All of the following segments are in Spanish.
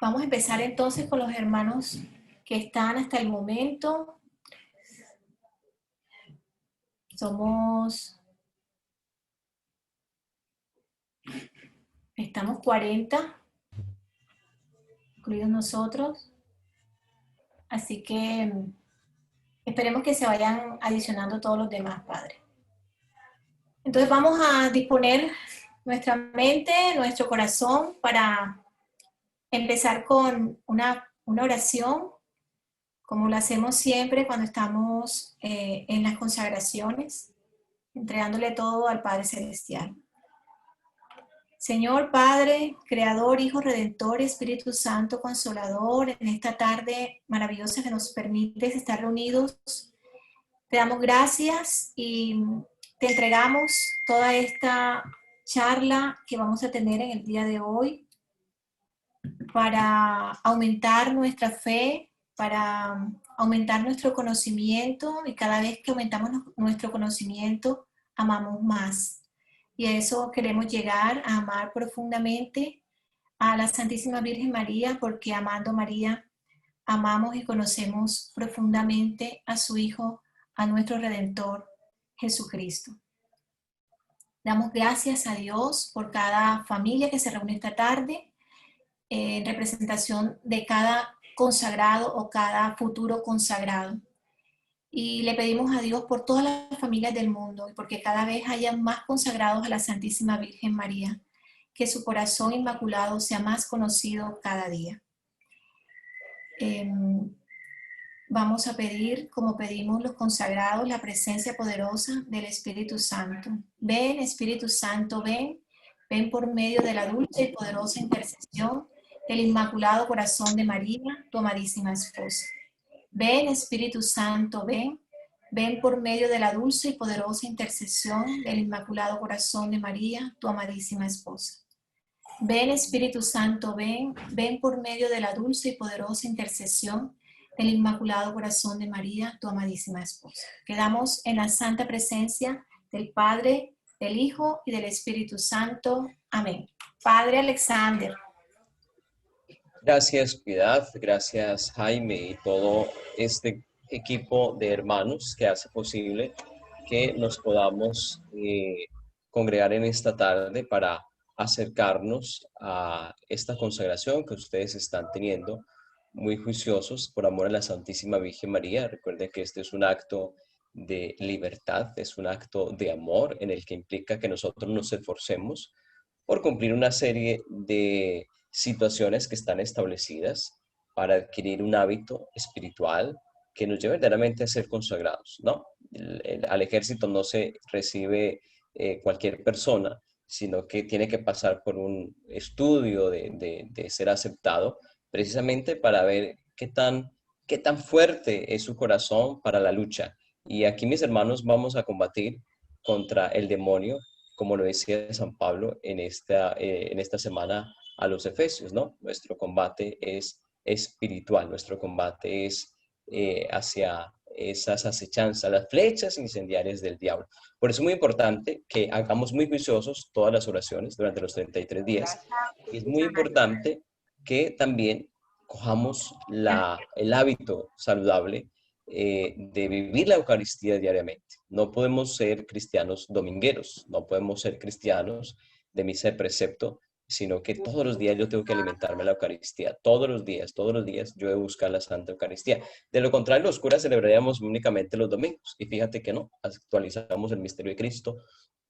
Vamos a empezar entonces con los hermanos que están hasta el momento. Estamos 40, incluidos nosotros. Así que esperemos que se vayan adicionando todos los demás, Padre. Entonces vamos a disponer nuestra mente, nuestro corazón para empezar con una oración, como lo hacemos siempre cuando estamos en las consagraciones, entregándole todo al Padre Celestial. Señor Padre, Creador, Hijo Redentor, Espíritu Santo, Consolador, en esta tarde maravillosa que nos permites estar reunidos, te damos gracias y te entregamos toda esta charla que vamos a tener en el día de hoy para aumentar nuestra fe, para aumentar nuestro conocimiento, y cada vez que aumentamos nuestro conocimiento, amamos más. Y a eso queremos llegar, a amar profundamente a la Santísima Virgen María, porque amando a María, amamos y conocemos profundamente a su Hijo, a nuestro Redentor, Jesucristo. Damos gracias a Dios por cada familia que se reúne esta tarde, en representación de cada consagrado o cada futuro consagrado. Y le pedimos a Dios por todas las familias del mundo, y porque cada vez haya más consagrados a la Santísima Virgen María, que su corazón inmaculado sea más conocido cada día. Vamos a pedir, como pedimos los consagrados, la presencia poderosa del Espíritu Santo. Ven, Espíritu Santo, ven, ven por medio de la dulce y poderosa intercesión del Inmaculado Corazón de María, tu amadísima esposa. Ven, Espíritu Santo, ven, ven por medio de la dulce y poderosa intercesión del Inmaculado Corazón de María, tu amadísima esposa. Ven, Espíritu Santo, ven, ven por medio de la dulce y poderosa intercesión del Inmaculado Corazón de María, tu amadísima esposa. Quedamos en la santa presencia del Padre, del Hijo y del Espíritu Santo. Amén. Padre Alexander. Gracias, Piedad, gracias, Jaime, y todo este equipo de hermanos que hace posible que nos podamos congregar en esta tarde para acercarnos a esta consagración que ustedes están teniendo, muy juiciosos por amor a la Santísima Virgen María. Recuerden que este es un acto de libertad, es un acto de amor en el que implica que nosotros nos esforcemos por cumplir una serie de situaciones que están establecidas para adquirir un hábito espiritual que nos lleve verdaderamente a ser consagrados, ¿no? Al ejército no se recibe cualquier persona, sino que tiene que pasar por un estudio de ser aceptado, precisamente para ver qué tan fuerte es su corazón para la lucha. Y aquí, mis hermanos, vamos a combatir contra el demonio, como lo decía San Pablo en esta semana a los Efesios, ¿no? Nuestro combate es espiritual, nuestro combate es hacia esas acechanzas, las flechas incendiarias del diablo. Por eso es muy importante que hagamos muy juiciosos todas las oraciones durante los 33 días. Y es muy importante que también cojamos el hábito saludable de vivir la Eucaristía diariamente. No podemos ser cristianos domingueros, no podemos ser cristianos de misa de precepto, sino que todos los días yo tengo que alimentarme de la Eucaristía, todos los días yo he buscar la Santa Eucaristía. De lo contrario, los curas celebraríamos únicamente los domingos, y fíjate que no, actualizamos el misterio de Cristo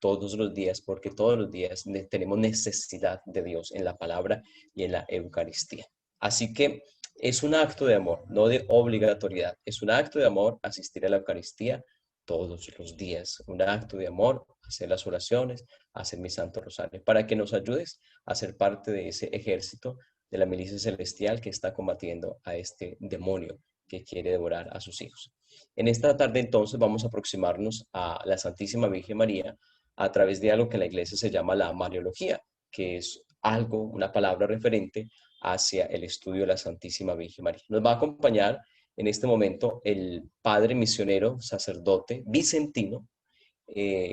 todos los días, porque todos los días tenemos necesidad de Dios en la palabra y en la Eucaristía. Así que es un acto de amor, no de obligatoriedad. Es un acto de amor asistir a la Eucaristía todos los días. Un acto de amor, hacer las oraciones, hacer mi Santo Rosario, para que nos ayudes a ser parte de ese ejército de la milicia celestial que está combatiendo a este demonio que quiere devorar a sus hijos. En esta tarde entonces vamos a aproximarnos a la Santísima Virgen María a través de algo que en la iglesia se llama la Mariología, que es algo, una palabra referente hacia el estudio de la Santísima Virgen María. Nos va a acompañar en este momento el padre misionero, sacerdote vicentino,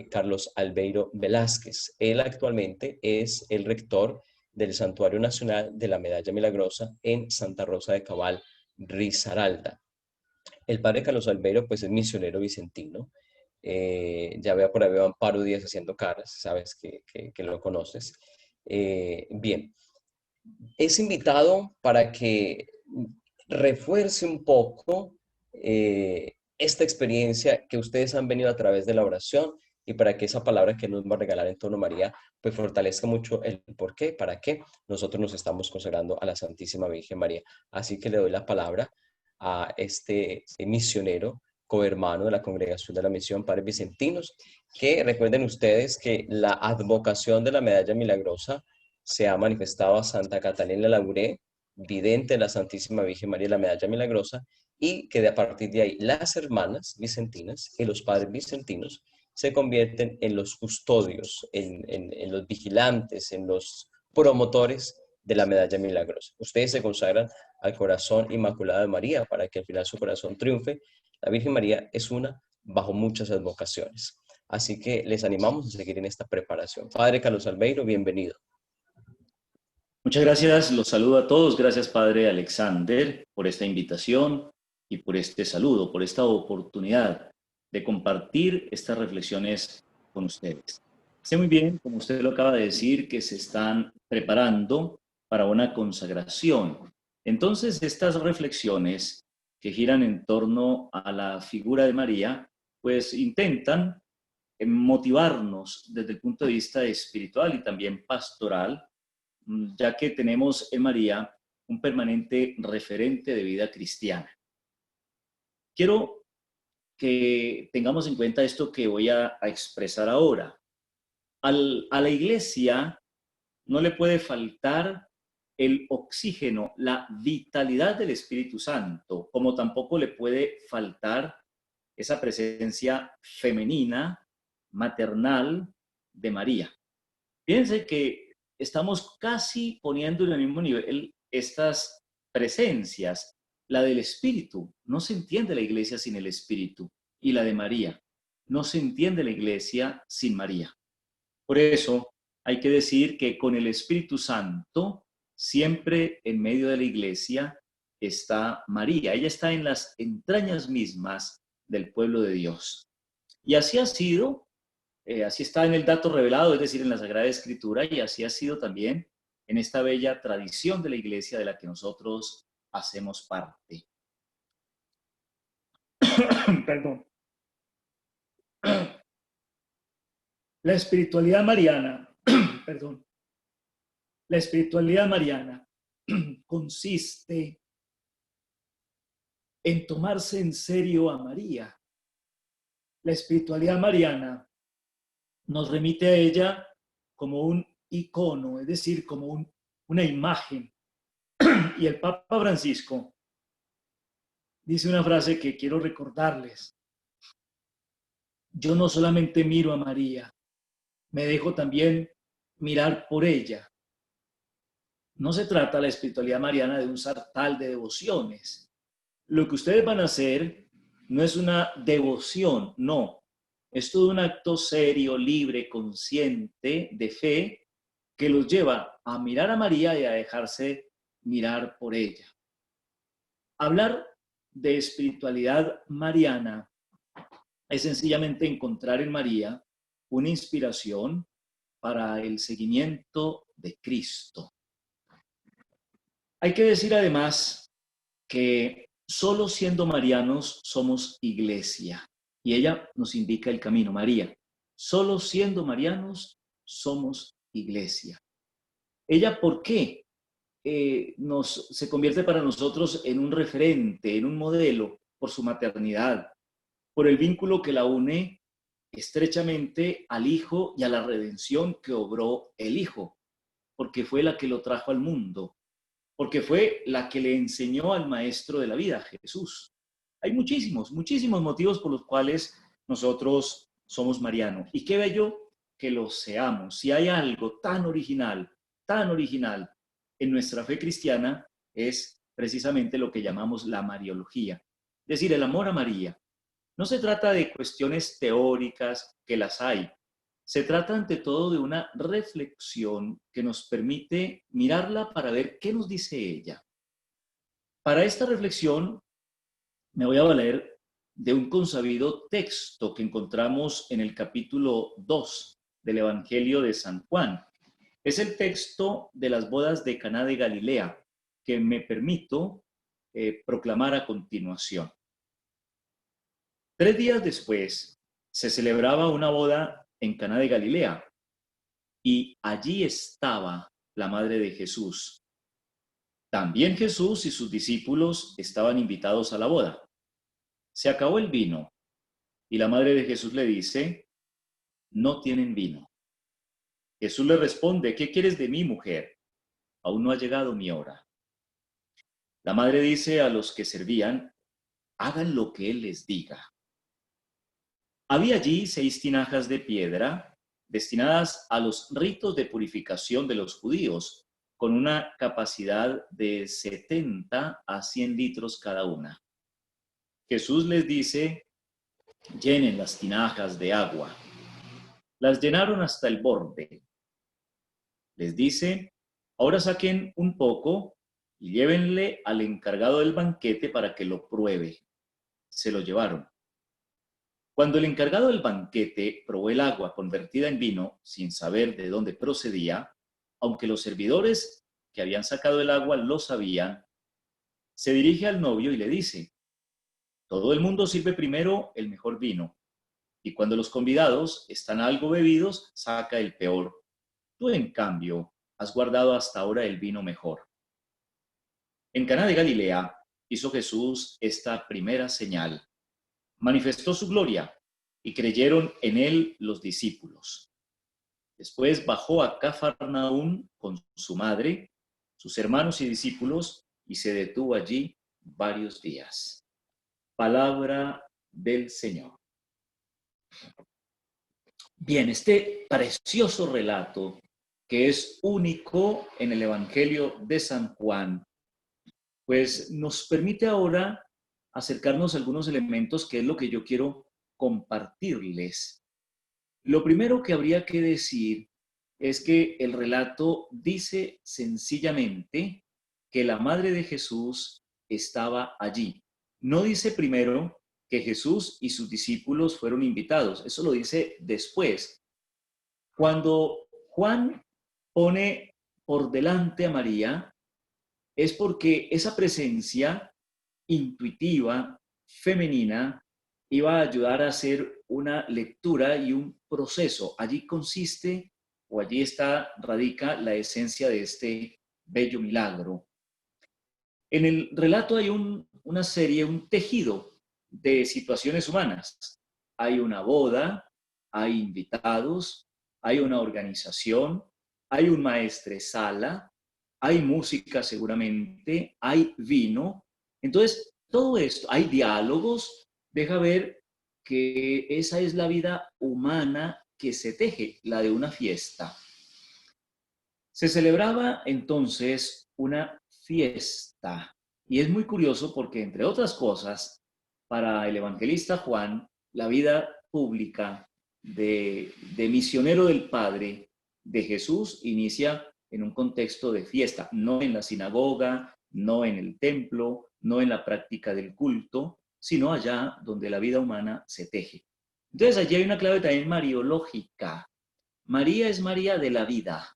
Carlos Albeiro Velázquez. Él actualmente es el rector del Santuario Nacional de la Medalla Milagrosa en Santa Rosa de Cabal, Risaralda. El padre Carlos Albeiro, pues es misionero vicentino. Ya veo por ahí veo a Amparo Díaz haciendo caras, sabes que lo conoces. Bien, es invitado para que refuerce un poco esta experiencia que ustedes han venido a través de la oración y para que esa palabra que nos va a regalar en torno a María, pues fortalezca mucho el por qué, para qué nosotros nos estamos consagrando a la Santísima Virgen María. Así que le doy la palabra a este misionero, cohermano de la Congregación de la Misión, Padres Vicentinos, que recuerden ustedes que la advocación de la Medalla Milagrosa se ha manifestado a Santa Catalina Labouré, vidente de la Santísima Virgen María de la Medalla Milagrosa, y que a partir de ahí las hermanas vicentinas y los padres vicentinos se convierten en los custodios, en los vigilantes, en los promotores de la Medalla Milagrosa. Ustedes se consagran al corazón inmaculado de María para que al final su corazón triunfe. La Virgen María es una bajo muchas advocaciones. Así que les animamos a seguir en esta preparación. Padre Carlos Albeiro, bienvenido. Muchas gracias, los saludo a todos. Gracias, Padre Alexander, por esta invitación y por este saludo, por esta oportunidad de compartir estas reflexiones con ustedes. Sé muy bien, como usted lo acaba de decir, que se están preparando para una consagración. Entonces, estas reflexiones que giran en torno a la figura de María, pues intentan motivarnos desde el punto de vista espiritual y también pastoral, ya que tenemos en María un permanente referente de vida cristiana. Quiero que tengamos en cuenta esto que voy a expresar ahora. A la iglesia no le puede faltar el oxígeno, la vitalidad del Espíritu Santo, como tampoco le puede faltar esa presencia femenina, maternal de María. Fíjense que estamos casi poniendo en el mismo nivel estas presencias. La del Espíritu, no se entiende la iglesia sin el Espíritu, y la de María, no se entiende la iglesia sin María. Por eso hay que decir que con el Espíritu Santo, siempre en medio de la iglesia está María. Ella está en las entrañas mismas del pueblo de Dios. Y así ha sido. Así está en el dato revelado, es decir, en la Sagrada Escritura, y así ha sido también en esta bella tradición de la Iglesia de la que nosotros hacemos parte. Perdón. La espiritualidad mariana, perdón, la espiritualidad mariana consiste en tomarse en serio a María. La espiritualidad mariana nos remite a ella como un icono, es decir, como una imagen. Y el Papa Francisco dice una frase que quiero recordarles. Yo no solamente miro a María, me dejo también mirar por ella. No se trata la espiritualidad mariana de un sartal de devociones. Lo que ustedes van a hacer no es una devoción, no. Es todo un acto serio, libre, consciente, de fe, que los lleva a mirar a María y a dejarse mirar por ella. Hablar de espiritualidad mariana es sencillamente encontrar en María una inspiración para el seguimiento de Cristo. Hay que decir además que solo siendo marianos somos iglesia, y ella nos indica el camino. María, solo siendo marianos somos iglesia. Ella, ¿por qué? Se convierte para nosotros en un referente, en un modelo, por su maternidad, por el vínculo que la une estrechamente al Hijo y a la redención que obró el Hijo, porque fue la que lo trajo al mundo, porque fue la que le enseñó al Maestro de la vida, Jesús. Hay muchísimos motivos por los cuales nosotros somos marianos. Y qué bello que lo seamos. Si hay algo tan original en nuestra fe cristiana, es precisamente lo que llamamos la mariología, es decir, el amor a María. No se trata de cuestiones teóricas, que las hay, Se trata ante todo de una reflexión que nos permite mirarla para ver qué nos dice ella. Para esta reflexión me voy a valer de un consabido texto que encontramos en el capítulo 2 del Evangelio de San Juan. Es el texto de las bodas de Caná de Galilea, que me permito proclamar a continuación. 3 días después se celebraba una boda en Caná de Galilea y allí estaba la madre de Jesús. También Jesús y sus discípulos estaban invitados a la boda. Se acabó el vino y la madre de Jesús le dice, no tienen vino. Jesús le responde, ¿qué quieres de mí, mujer? Aún no ha llegado mi hora. La madre dice a los que servían, hagan lo que él les diga. Había allí 6 tinajas de piedra destinadas a los ritos de purificación de los judíos, con una capacidad de 70 a 100 litros cada una. Jesús les dice, llenen las tinajas de agua. Las llenaron hasta el borde. Les dice, ahora saquen un poco y llévenle al encargado del banquete para que lo pruebe. Se lo llevaron. Cuando el encargado del banquete probó el agua convertida en vino, sin saber de dónde procedía, aunque los servidores que habían sacado el agua lo sabían, se dirige al novio y le dice, todo el mundo sirve primero el mejor vino, y cuando los convidados están algo bebidos, saca el peor. Tú, en cambio, has guardado hasta ahora el vino mejor. En Caná de Galilea hizo Jesús esta primera señal. Manifestó su gloria y creyeron en él los discípulos. Después bajó a Cafarnaúm con su madre, sus hermanos y discípulos, y se detuvo allí varios días. Palabra del Señor. Bien, este precioso relato, que es único en el Evangelio de San Juan, pues nos permite ahora acercarnos a algunos elementos que es lo que yo quiero compartirles. Lo primero que habría que decir es que el relato dice sencillamente que la madre de Jesús estaba allí. No dice primero que Jesús y sus discípulos fueron invitados, eso lo dice después. Cuando Juan pone por delante a María, es porque esa presencia intuitiva, femenina, iba a ayudar a hacer una lectura y un proceso. Allí consiste, o allí radica la esencia de este bello milagro. En el relato hay una serie, un tejido de situaciones humanas. Hay una boda, hay invitados, hay una organización, hay un maestresala, hay música seguramente, hay vino. Entonces, todo esto, hay diálogos, deja ver que esa es la vida humana que se teje, la de una fiesta. Se celebraba entonces una fiesta, y es muy curioso porque, entre otras cosas, para el evangelista Juan, la vida pública de misionero del Padre de Jesús inicia en un contexto de fiesta, no en la sinagoga, no en el templo, no en la práctica del culto, sino allá donde la vida humana se teje. Entonces allí hay una clave también mariológica. María es María de la vida.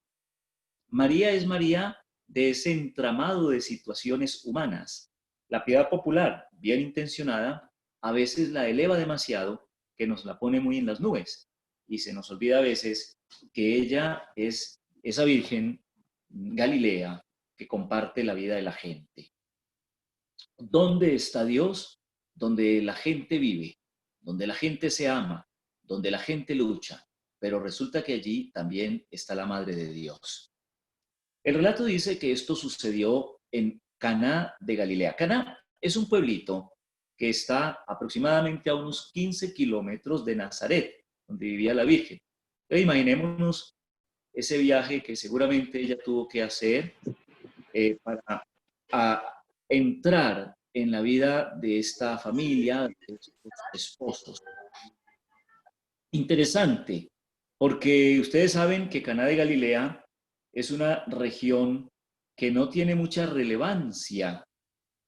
María es María de ese entramado de situaciones humanas. La piedad popular, bien intencionada, a veces la eleva demasiado, que nos la pone muy en las nubes, y se nos olvida a veces que ella es esa Virgen Galilea que comparte la vida de la gente. ¿Dónde está Dios? Donde la gente vive, donde la gente se ama, donde la gente lucha, pero resulta que allí también está la Madre de Dios. El relato dice que esto sucedió en Caná de Galilea. Caná es un pueblito que está aproximadamente a unos 15 kilómetros de Nazaret, donde vivía la Virgen. Entonces, imaginémonos ese viaje que seguramente ella tuvo que hacer para entrar en la vida de esta familia, de estos esposos. Interesante, Porque ustedes saben que Caná de Galilea es una región que no tiene mucha relevancia.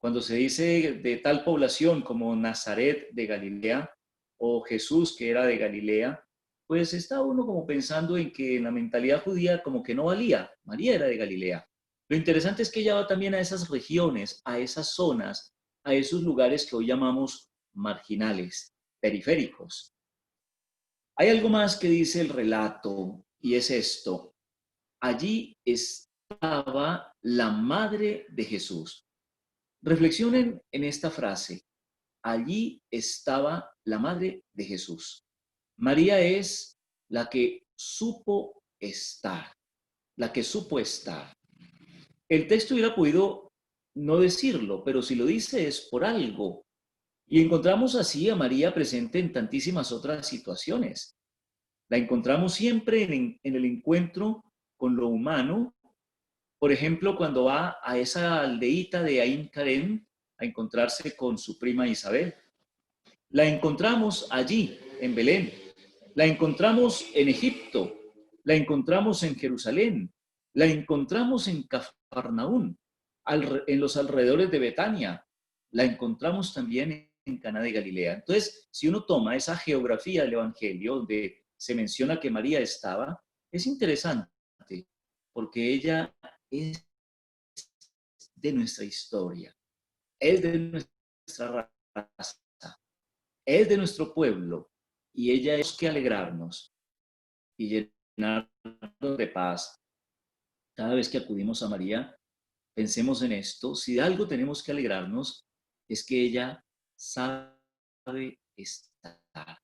Cuando se dice de tal población como Nazaret de Galilea o Jesús que era de Galilea, pues está uno como pensando en que en la mentalidad judía como que no valía. María era de Galilea. Lo interesante es que ella va también a esas regiones, a esas zonas, a esos lugares que hoy llamamos marginales, periféricos. Hay algo más que dice el relato y es esto. Allí estaba la madre de Jesús. Reflexionen en esta frase. Allí estaba la madre de Jesús. María es la que supo estar, la que supo estar. El texto hubiera podido no decirlo, pero si lo dice es por algo. Y encontramos así a María presente en tantísimas otras situaciones. La encontramos siempre en el encuentro con lo humano. Por ejemplo, cuando va a esa aldeíta de Ain Karem a encontrarse con su prima Isabel. La encontramos allí, en Belén. La encontramos en Egipto. La encontramos en Jerusalén. La encontramos en Cafarnaún, en los alrededores de Betania. La encontramos también en Caná de Galilea. Entonces, si uno toma esa geografía del Evangelio, donde se menciona que María estaba, es interesante, porque ella es de nuestra historia, es de nuestra raza, es de nuestro pueblo, y ella es que alegrarnos y llenarnos de paz. Cada vez que acudimos a María, pensemos en esto. Si de algo tenemos que alegrarnos, es que ella sabe estar.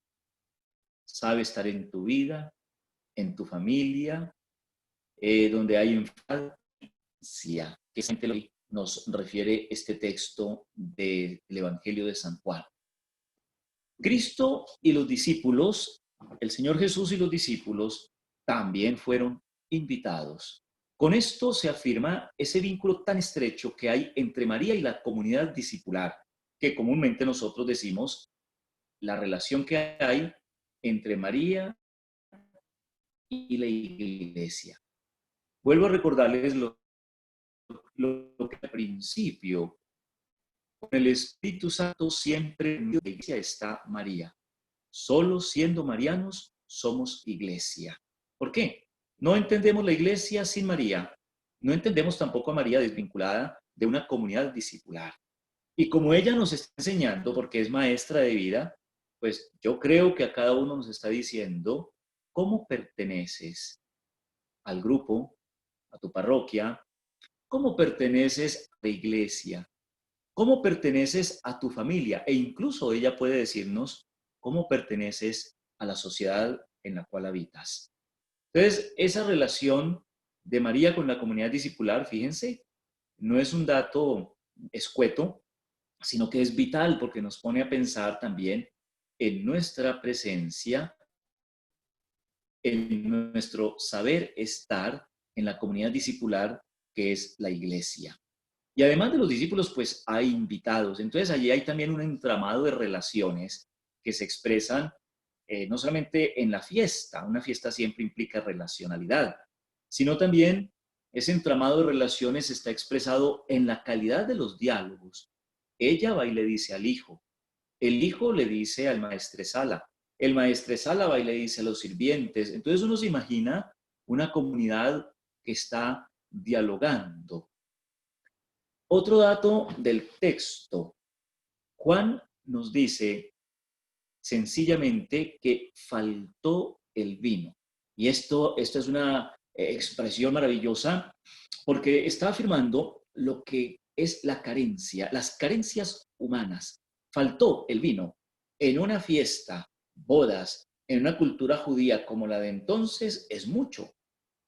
Sabe estar en tu vida, en tu familia, donde hay infancia, que es nos refiere este texto del Evangelio de San Juan. Cristo y los discípulos, el Señor Jesús y los discípulos, también fueron invitados. Con esto se afirma ese vínculo tan estrecho que hay entre María y la comunidad discipular, que comúnmente nosotros decimos la relación que hay entre María y la iglesia. Vuelvo a recordarles lo que al principio, con el Espíritu Santo siempre en la iglesia está María. Solo siendo marianos somos iglesia. ¿Por qué? No entendemos la iglesia sin María. No entendemos tampoco a María desvinculada de una comunidad discipular. Y como ella nos está enseñando, porque es maestra de vida, pues yo creo que a cada uno nos está diciendo cómo perteneces al grupo, a tu parroquia, cómo perteneces a la iglesia, cómo perteneces a tu familia, e incluso ella puede decirnos cómo perteneces a la sociedad en la cual habitas. Entonces, esa relación de María con la comunidad discipular, fíjense, no es un dato escueto, sino que es vital porque nos pone a pensar también en nuestra presencia, en nuestro saber estar en la comunidad discipular que es la iglesia. Y además de los discípulos, pues hay invitados. Entonces allí hay también un entramado de relaciones que se expresan no solamente en la fiesta, una fiesta siempre implica relacionalidad, sino también ese entramado de relaciones está expresado en la calidad de los diálogos. Ella va y le dice al hijo, el hijo le dice al maestresala, el maestresala va y le dice a los sirvientes. Entonces uno se imagina una comunidad que está dialogando. Otro dato del texto. Juan nos dice sencillamente que faltó el vino. Y esto es una expresión maravillosa porque está afirmando lo que es la carencia, las carencias humanas. Faltó el vino en una fiesta, bodas, en una cultura judía como la de entonces es mucho.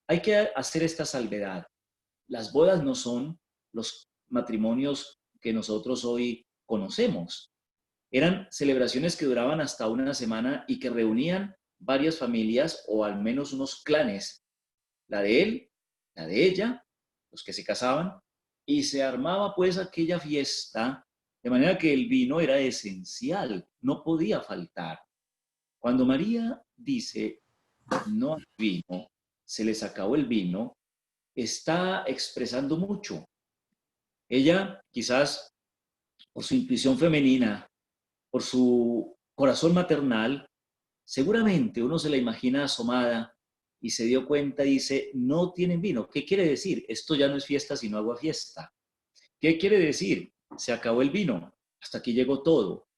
Hay que hacer esta salvedad. Las bodas no son los matrimonios que nosotros hoy conocemos. Eran celebraciones que duraban hasta una semana y que reunían varias familias o al menos unos clanes. La de él, la de ella, los que se casaban, y se armaba pues aquella fiesta, de manera que el vino era esencial, no podía faltar. Cuando María dice, no hay vino, se les acabó el vino, está expresando mucho. Ella, quizás por su intuición femenina, por su corazón maternal, seguramente uno se la imagina asomada y se dio cuenta y dice, no tienen vino. ¿Qué quiere decir? Esto ya no es fiesta, sino agua fiesta. ¿Qué quiere decir? Se acabó el vino, hasta aquí llegó todo.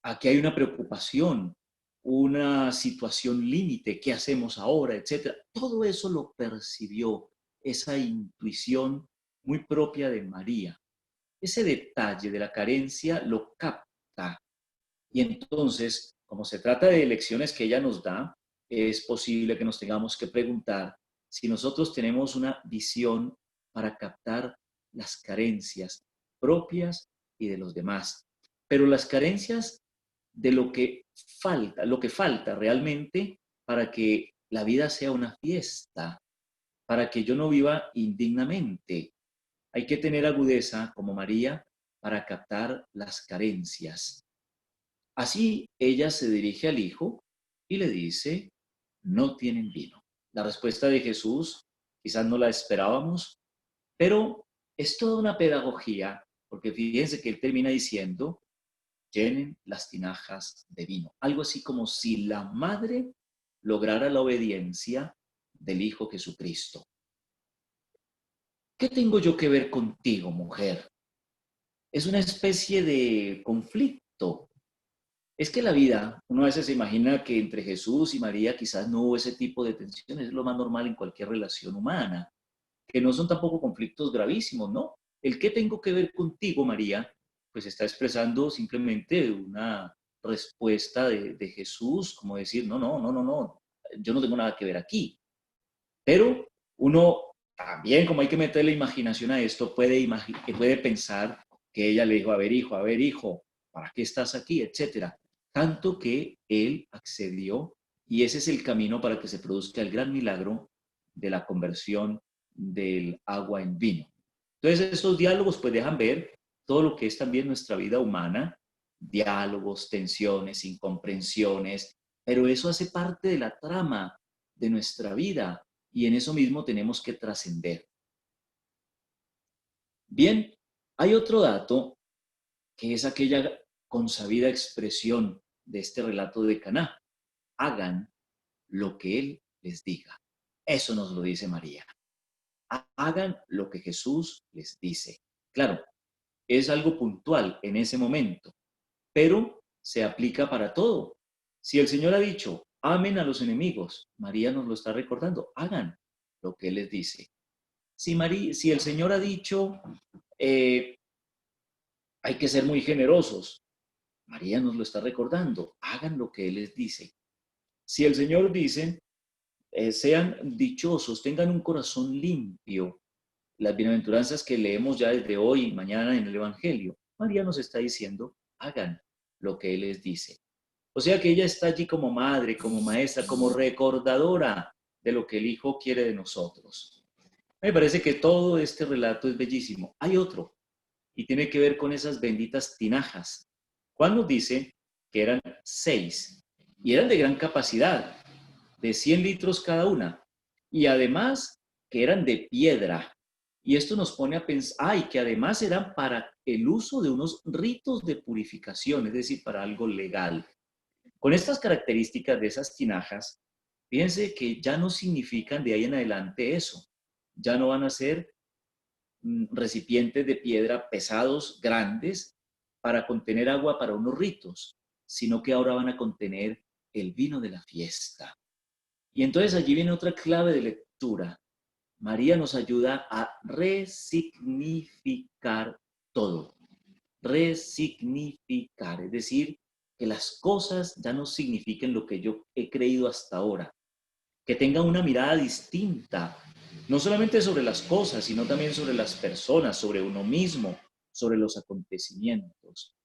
Aquí hay una preocupación, una situación límite, ¿qué hacemos ahora? Etcétera. Todo eso lo percibió, esa intuición muy propia de María. Ese detalle de la carencia lo capta. Y entonces, como se trata de lecciones que ella nos da, es posible que nos tengamos que preguntar si nosotros tenemos una visión para captar las carencias propias y de los demás. Pero las carencias de lo que falta realmente para que la vida sea una fiesta, para que yo no viva indignamente. Hay que tener agudeza como María para captar las carencias. Así ella se dirige al hijo y le dice, no tienen vino. La respuesta de Jesús quizás no la esperábamos, pero es toda una pedagogía, porque fíjense que él termina diciendo, llenen las tinajas de vino. Algo así como si la madre lograra la obediencia del Hijo Jesucristo. ¿Qué tengo yo que ver contigo, mujer? Es una especie de conflicto. Es que la vida, uno a veces se imagina que entre Jesús y María quizás no hubo ese tipo de tensiones, es lo más normal en cualquier relación humana, que no son tampoco conflictos gravísimos, ¿no? El que tengo que ver contigo, María, pues está expresando simplemente una respuesta de Jesús, como decir, no, no, no, no, no, yo no tengo nada que ver aquí. Pero uno también, como hay que meter la imaginación a esto, puede pensar que ella le dijo, a ver, hijo, ¿para qué estás aquí? Etcétera. Tanto que él accedió y ese es el camino para que se produzca el gran milagro de la conversión del agua en vino. Entonces, estos diálogos pues dejan ver todo lo que es también nuestra vida humana, diálogos, tensiones, incomprensiones, pero eso hace parte de la trama de nuestra vida y en eso mismo tenemos que trascender. Bien, hay otro dato que es aquella consabida expresión de este relato de Caná. Hagan lo que Él les diga. Eso nos lo dice María. Hagan lo que Jesús les dice. Claro, es algo puntual en ese momento, pero se aplica para todo. Si el Señor ha dicho, amen a los enemigos, María nos lo está recordando, hagan lo que Él les dice. Si el Señor ha dicho, eh, hay que ser muy generosos, María nos lo está recordando, hagan lo que Él les dice. Si el Señor dice, sean dichosos, tengan un corazón limpio, las bienaventuranzas que leemos ya desde hoy y mañana en el Evangelio, María nos está diciendo, hagan lo que Él les dice. O sea que ella está allí como madre, como maestra, como recordadora de lo que el Hijo quiere de nosotros. Me parece que todo este relato es bellísimo. Hay otro, y tiene que ver con esas benditas tinajas. Juan nos dice que eran 6 y eran de gran capacidad, de 100 litros cada una, y además que eran de piedra. Y esto nos pone a pensar, y que además eran para el uso de unos ritos de purificación, es decir, para algo legal. Con estas características de esas tinajas, fíjense que ya no significan de ahí en adelante eso. Ya no van a ser recipientes de piedra pesados, grandes, para contener agua para unos ritos, sino que ahora van a contener el vino de la fiesta. Y entonces allí viene otra clave de lectura. María nos ayuda a resignificar todo. Resignificar, es decir, que las cosas ya no signifiquen lo que yo he creído hasta ahora, que tengan una mirada distinta, no solamente sobre las cosas, sino también sobre las personas, sobre uno mismo, sobre los acontecimientos.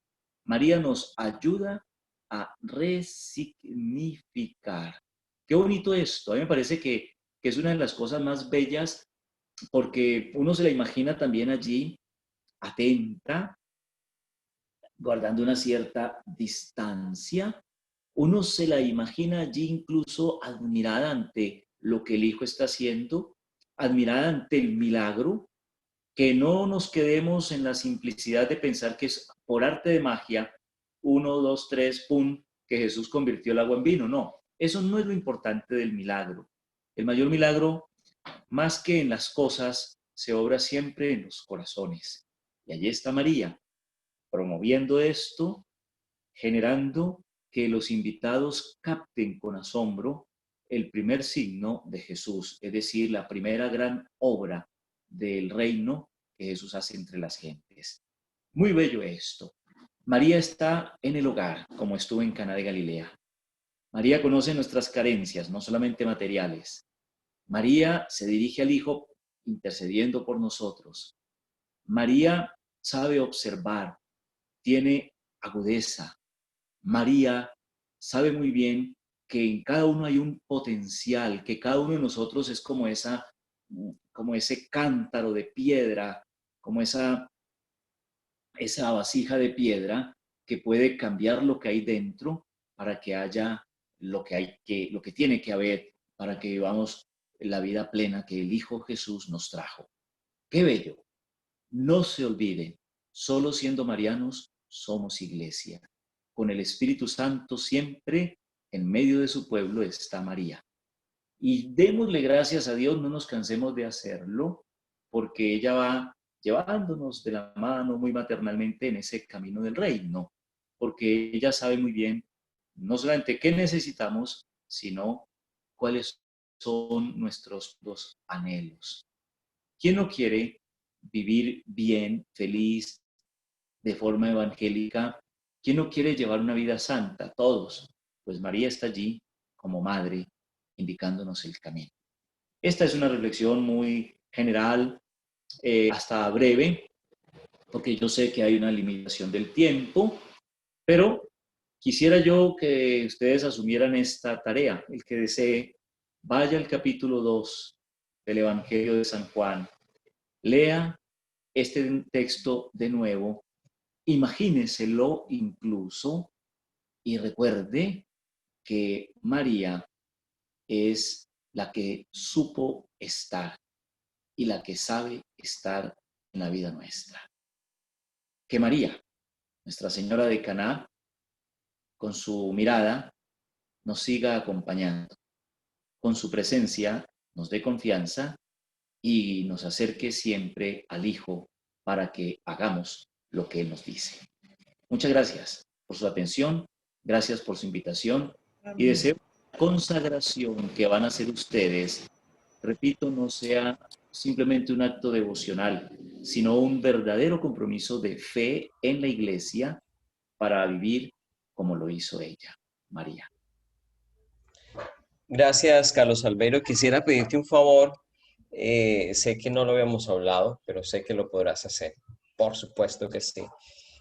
María nos ayuda a resignificar. Qué bonito esto. A mí me parece que es una de las cosas más bellas porque uno se la imagina también allí atenta, guardando una cierta distancia, uno se la imagina allí incluso admirada ante lo que el Hijo está haciendo, admirada ante el milagro, que no nos quedemos en la simplicidad de pensar que es por arte de magia, 1, 2, 3, pum, que Jesús convirtió el agua en vino. No, eso no es lo importante del milagro. El mayor milagro, más que en las cosas, se obra siempre en los corazones. Y allí está María, promoviendo esto, generando que los invitados capten con asombro el primer signo de Jesús, es decir, la primera gran obra del reino que Jesús hace entre las gentes. Muy bello esto. María está en el hogar, como estuvo en Caná de Galilea. María conoce nuestras carencias, no solamente materiales. María se dirige al Hijo intercediendo por nosotros. María sabe observar, tiene agudeza. María sabe muy bien que en cada uno hay un potencial, que cada uno de nosotros es como ese cántaro de piedra, como esa vasija de piedra que puede cambiar lo que hay dentro para que haya lo que tiene que haber para que vivamos la vida plena que el Hijo Jesús nos trajo. ¡Qué bello! No se olviden, solo siendo marianos somos iglesia. Con el Espíritu Santo siempre en medio de su pueblo está María. Y démosle gracias a Dios, no nos cansemos de hacerlo, porque ella va llevándonos de la mano muy maternalmente en ese camino del reino, porque ella sabe muy bien no solamente qué necesitamos, sino cuáles son nuestros dos anhelos. ¿Quién no quiere vivir bien, feliz, de forma evangélica? ¿Quién no quiere llevar una vida santa? Todos. Pues María está allí como madre, indicándonos el camino. Esta es una reflexión muy general, hasta breve, porque yo sé que hay una limitación del tiempo, pero quisiera yo que ustedes asumieran esta tarea. El que desee, vaya al capítulo 2 del Evangelio de San Juan, lea este texto de nuevo, imagíneselo incluso y recuerde que María es la que supo estar y la que sabe estar en la vida nuestra. Que María, Nuestra Señora de Caná, con su mirada, nos siga acompañando, con su presencia nos dé confianza y nos acerque siempre al Hijo para que hagamos lo que Él nos dice. Muchas gracias por su atención, gracias por su invitación y deseo consagración que van a hacer ustedes, repito, no sea simplemente un acto devocional, sino un verdadero compromiso de fe en la Iglesia para vivir como lo hizo ella, María. Gracias, Carlos Albeiro. Quisiera pedirte un favor. Sé que no lo habíamos hablado, pero sé que lo podrás hacer. Por supuesto que sí.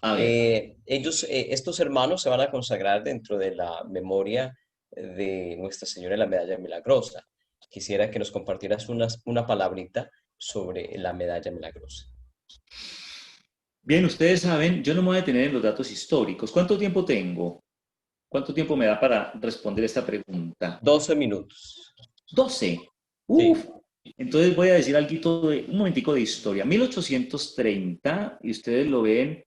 A ver, Estos hermanos se van a consagrar dentro de la memoria de Nuestra Señora de la Medalla Milagrosa. Quisiera que nos compartieras una palabrita sobre la Medalla Milagrosa. bien, ustedes saben, yo no me voy a detener en los datos históricos. ¿Cuánto tiempo tengo? ¿Cuánto tiempo me da para responder esta pregunta? 12 minutos. 12. Sí. Uf. Entonces voy a decir un momentico de historia. 1830, y ustedes lo ven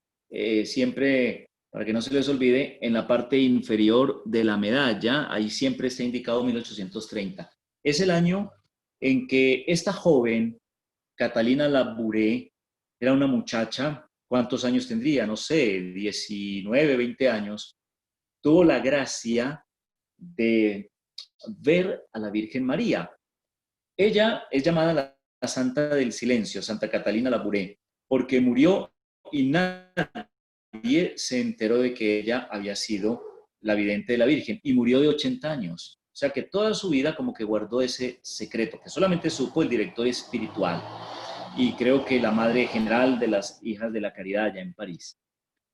siempre, para que no se les olvide, en la parte inferior de la medalla, ahí siempre está indicado 1830. Es el año en que esta joven, Catalina Labouré, era una muchacha, ¿cuántos años tendría? No sé, 19, 20 años, tuvo la gracia de ver a la Virgen María. Ella es llamada la Santa del Silencio, Santa Catalina Labouré, porque murió y nadie se enteró de que ella había sido la vidente de la Virgen, y murió de 80 años. O sea que toda su vida como que guardó ese secreto, que solamente supo el director espiritual y creo que la madre general de las Hijas de la Caridad allá en París.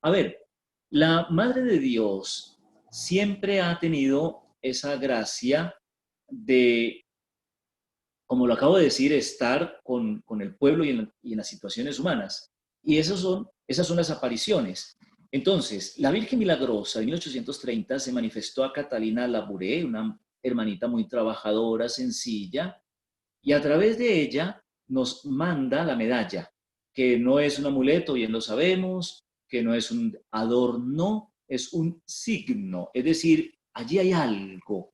A ver, la Madre de Dios siempre ha tenido esa gracia de, como lo acabo de decir, estar con el pueblo y en las situaciones humanas. Y esas son las apariciones. Entonces, la Virgen Milagrosa en 1830 se manifestó a Catalina Labouré, una hermanita muy trabajadora, sencilla, y a través de ella nos manda la medalla, que no es un amuleto, bien lo sabemos, que no es un adorno, es un signo, es decir, allí hay algo.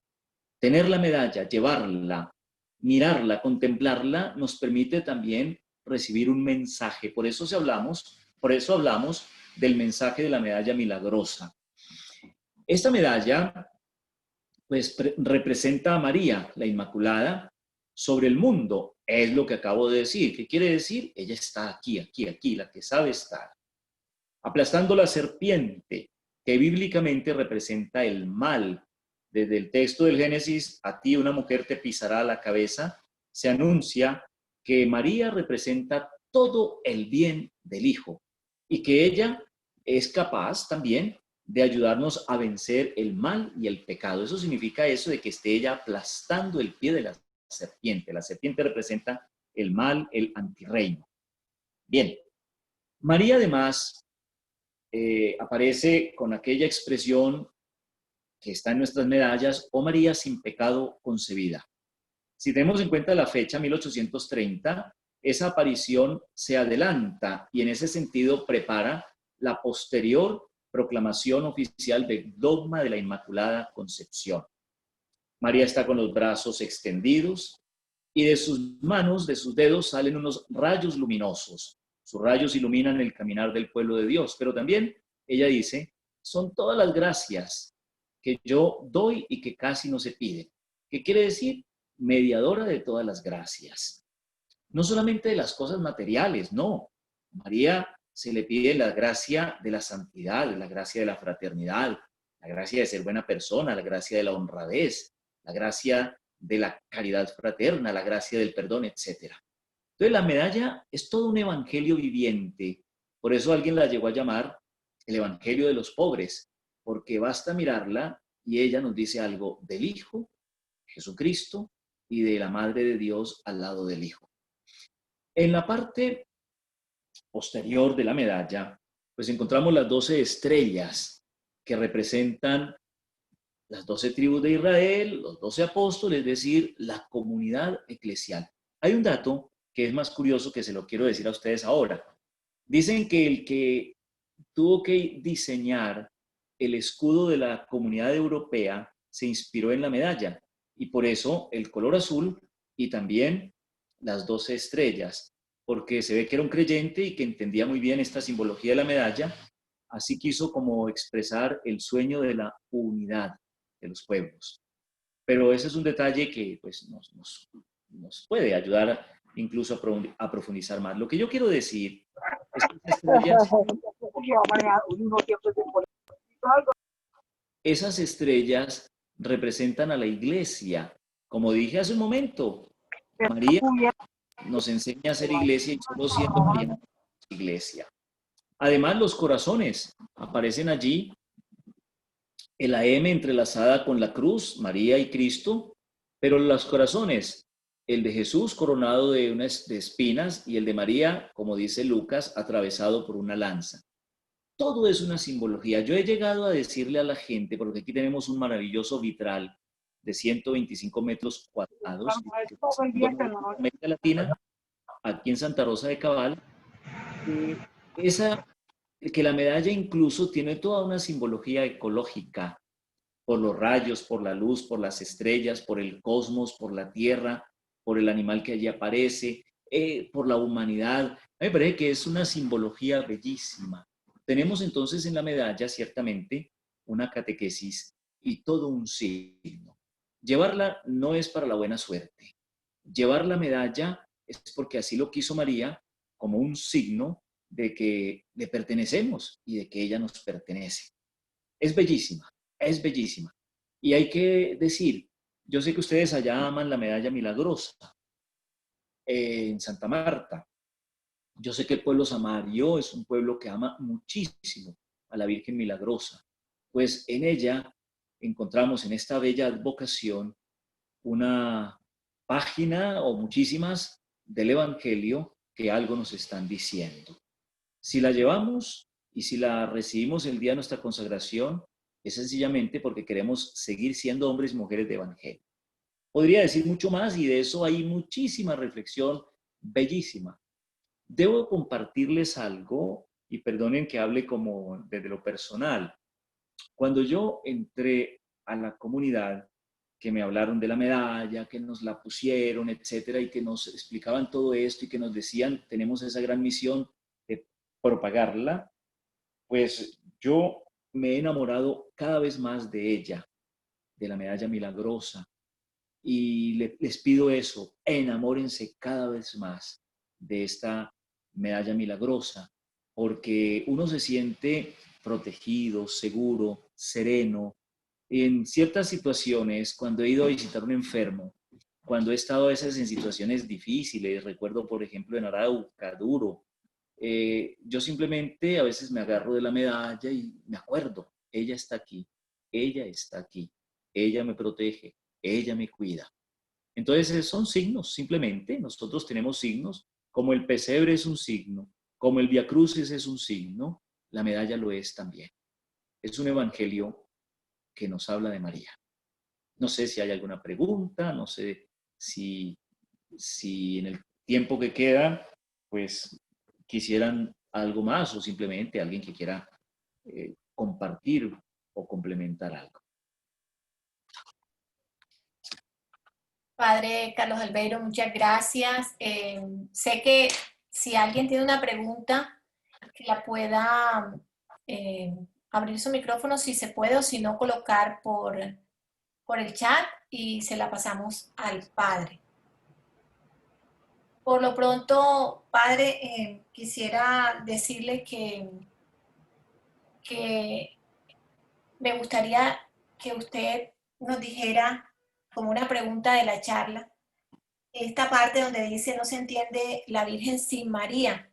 Tener la medalla, llevarla, mirarla, contemplarla, nos permite también recibir un mensaje. Por eso hablamos del mensaje de la medalla milagrosa. Esta medalla, pues, representa a María, la Inmaculada, sobre el mundo. Es lo que acabo de decir. ¿Qué quiere decir? Ella está aquí, aquí, aquí, la que sabe estar. Aplastando la serpiente, que bíblicamente representa el mal. Desde el texto del Génesis, a ti una mujer te pisará la cabeza, se anuncia que María representa todo el bien del Hijo y que ella es capaz también de ayudarnos a vencer el mal y el pecado. Eso significa eso de que esté ella aplastando el pie de la serpiente. La serpiente representa el mal, el antirreino. Bien, María además aparece con aquella expresión que está en nuestras medallas, oh María sin pecado concebida. Si tenemos en cuenta la fecha, 1830, esa aparición se adelanta y en ese sentido prepara la posterior proclamación oficial del dogma de la Inmaculada Concepción. María está con los brazos extendidos y de sus manos, de sus dedos, salen unos rayos luminosos. Sus rayos iluminan el caminar del pueblo de Dios, pero también ella dice, son todas las gracias que yo doy y que casi no se piden. ¿Qué quiere decir? Mediadora de todas las gracias. No solamente de las cosas materiales, no. María se le pide la gracia de la santidad, la gracia de la fraternidad, la gracia de ser buena persona, la gracia de la honradez, la gracia de la caridad fraterna, la gracia del perdón, etc. Entonces la medalla es todo un evangelio viviente. Por eso alguien la llegó a llamar el evangelio de los pobres, porque basta mirarla y ella nos dice algo del Hijo, Jesucristo, y de la Madre de Dios al lado del Hijo. En la parte posterior de la medalla, pues encontramos las 12 estrellas que representan las 12 tribus de Israel, los 12 apóstoles, es decir, la comunidad eclesial. Hay un dato que es más curioso que se lo quiero decir a ustedes ahora. Dicen que el que tuvo que diseñar el escudo de la comunidad europea se inspiró en la medalla y por eso el color azul y también las 12 estrellas, porque se ve que era un creyente y que entendía muy bien esta simbología de la medalla, así quiso como expresar el sueño de la unidad de los pueblos. Pero ese es un detalle que pues, nos puede ayudar incluso a profundizar más. Lo que yo quiero decir es que esas estrellas representan a la iglesia. Como dije hace un momento, María nos enseña a ser iglesia y solo siendo María iglesia. Además, los corazones aparecen allí, la M entrelazada con la cruz, María y Cristo, pero los corazones, el de Jesús coronado de espinas y el de María, como dice Lucas, atravesado por una lanza. Todo es una simbología. Yo he llegado a decirle a la gente, porque aquí tenemos un maravilloso vitral de 125 metros cuadrados, en América Latina, aquí en Santa Rosa de Cabal, que la medalla incluso tiene toda una simbología ecológica, por los rayos, por la luz, por las estrellas, por el cosmos, por la tierra, por el animal que allí aparece, por la humanidad. A mí me parece que es una simbología bellísima. Tenemos entonces en la medalla, ciertamente, una catequesis y todo un signo. Llevarla no es para la buena suerte. Llevar la medalla es porque así lo quiso María, como un signo de que le pertenecemos y de que ella nos pertenece. Es bellísima, es bellísima. Y hay que decir, yo sé que ustedes allá aman la medalla milagrosa en Santa Marta. Yo sé que el pueblo samario es un pueblo que ama muchísimo a la Virgen Milagrosa, pues en ella encontramos en esta bella advocación una página o muchísimas del Evangelio que algo nos están diciendo. Si la llevamos Y si la recibimos el día de nuestra consagración, es sencillamente porque queremos seguir siendo hombres y mujeres de evangelio. Podría decir mucho más y de eso hay muchísima reflexión bellísima. Debo compartirles algo y perdonen que hable como desde lo personal. Cuando yo entré a la comunidad, que me hablaron de la medalla, que nos la pusieron, etcétera, y que nos explicaban todo esto y que nos decían, tenemos esa gran misión de propagarla, pues yo me he enamorado cada vez más de ella, de la medalla milagrosa. Y les pido eso, enamórense cada vez más de esta medalla milagrosa, porque uno se siente protegido, seguro, sereno. En ciertas situaciones, cuando he ido a visitar a un enfermo, cuando he estado a veces en situaciones difíciles, recuerdo por ejemplo en Arauca, duro, yo simplemente a veces me agarro de la medalla y me acuerdo, ella está aquí, ella me protege, ella me cuida. Entonces son signos, simplemente, nosotros tenemos signos, como el pesebre es un signo, como el Vía Crucis es un signo, la medalla lo es también. Es un evangelio que nos habla de María. No sé si hay alguna pregunta, no sé si en el tiempo que queda, pues quisieran algo más o simplemente alguien que quiera compartir o complementar algo. Padre Carlos Albeiro, muchas gracias. Sé que si alguien tiene una pregunta, que la pueda abrir su micrófono si se puede o si no colocar por el chat y se la pasamos al Padre. Por lo pronto, Padre, quisiera decirle que me gustaría que usted nos dijera como una pregunta de la charla, esta parte donde dice no se entiende la Virgen sin María.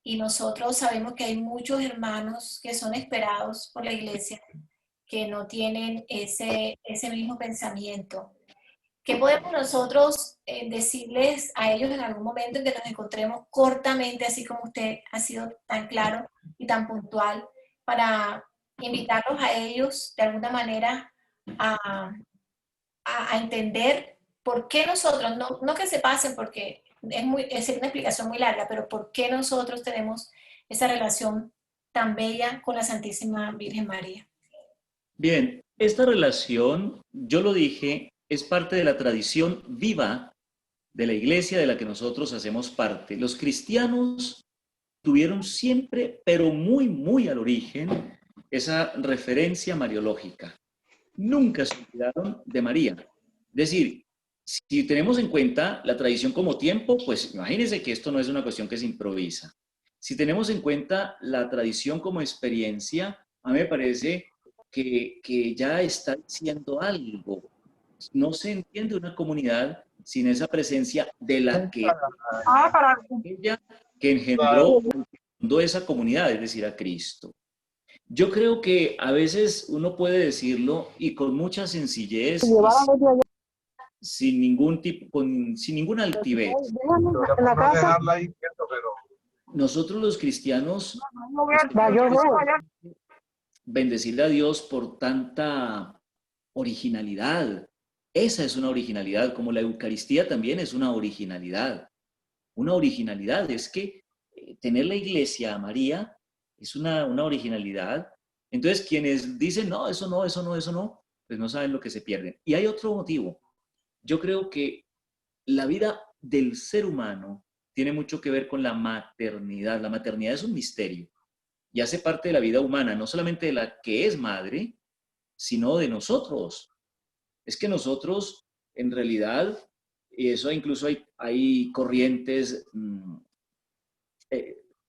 Y nosotros sabemos que hay muchos hermanos que son esperados por la iglesia que no tienen ese mismo pensamiento. ¿Qué podemos nosotros decirles a ellos en algún momento en que nos encontremos cortamente, así como usted ha sido tan claro y tan puntual, para invitarlos a ellos de alguna manera a entender por qué nosotros, no que se pasen porque es una explicación muy larga, pero por qué nosotros tenemos esa relación tan bella con la Santísima Virgen María? Bien, esta relación, yo lo dije, es parte de la tradición viva de la iglesia de la que nosotros hacemos parte. Los cristianos tuvieron siempre, pero muy, muy al origen, esa referencia mariológica. Nunca se olvidaron de María. Es decir, si tenemos en cuenta la tradición como tiempo, pues imagínense que esto no es una cuestión que se improvisa. Si tenemos en cuenta la tradición como experiencia, a mí me parece que ya está diciendo algo. No se entiende una comunidad sin esa presencia de la que ella que engendró esa comunidad, es decir, a Cristo. Yo creo que a veces uno puede decirlo y con mucha sencillez y sin ningún tipo, sin ninguna altivez. Nosotros los cristianos bendecirle a Dios por tanta originalidad. Esa es una originalidad, como la Eucaristía también es una originalidad. Una originalidad es que tener la iglesia a María es una originalidad. Entonces, quienes dicen, no, eso no, eso no, eso no, pues no saben lo que se pierden. Y hay otro motivo. Yo creo que la vida del ser humano tiene mucho que ver con la maternidad. La maternidad es un misterio y hace parte de la vida humana, no solamente de la que es madre, sino de nosotros. Es que nosotros, en realidad, y eso incluso hay corrientes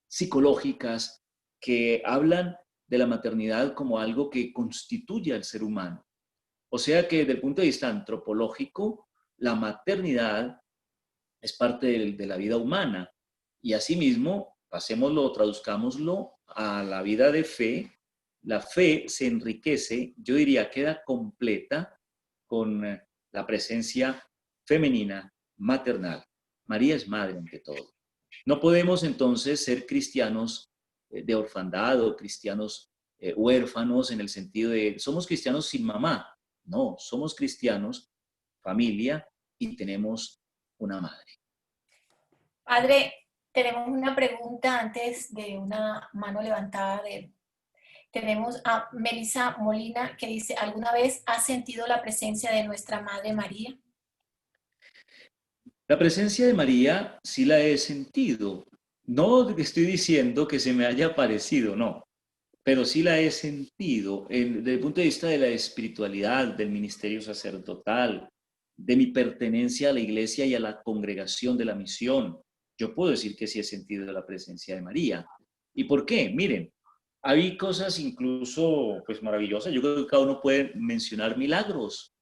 psicológicas que hablan de la maternidad como algo que constituye al ser humano. O sea que desde el punto de vista antropológico, la maternidad es parte de la vida humana. Y asimismo, pasémoslo, traduzcámoslo a la vida de fe. La fe se enriquece, yo diría, queda completa con la presencia femenina, maternal. María es madre ante todo. No podemos entonces ser cristianos de orfandad o cristianos huérfanos en el sentido de somos cristianos sin mamá. No, somos cristianos, familia, y tenemos una madre. Padre, tenemos una pregunta antes de una mano levantada. Tenemos a Melissa Molina que dice, ¿alguna vez has sentido la presencia de nuestra Madre María? La presencia de María sí la he sentido. No estoy diciendo que se me haya aparecido, no, pero sí la he sentido desde el punto de vista de la espiritualidad, del ministerio sacerdotal, de mi pertenencia a la iglesia y a la congregación de la misión. Yo puedo decir que sí he sentido la presencia de María. ¿Y por qué? Miren, hay cosas incluso pues maravillosas. Yo creo que cada uno puede mencionar milagros.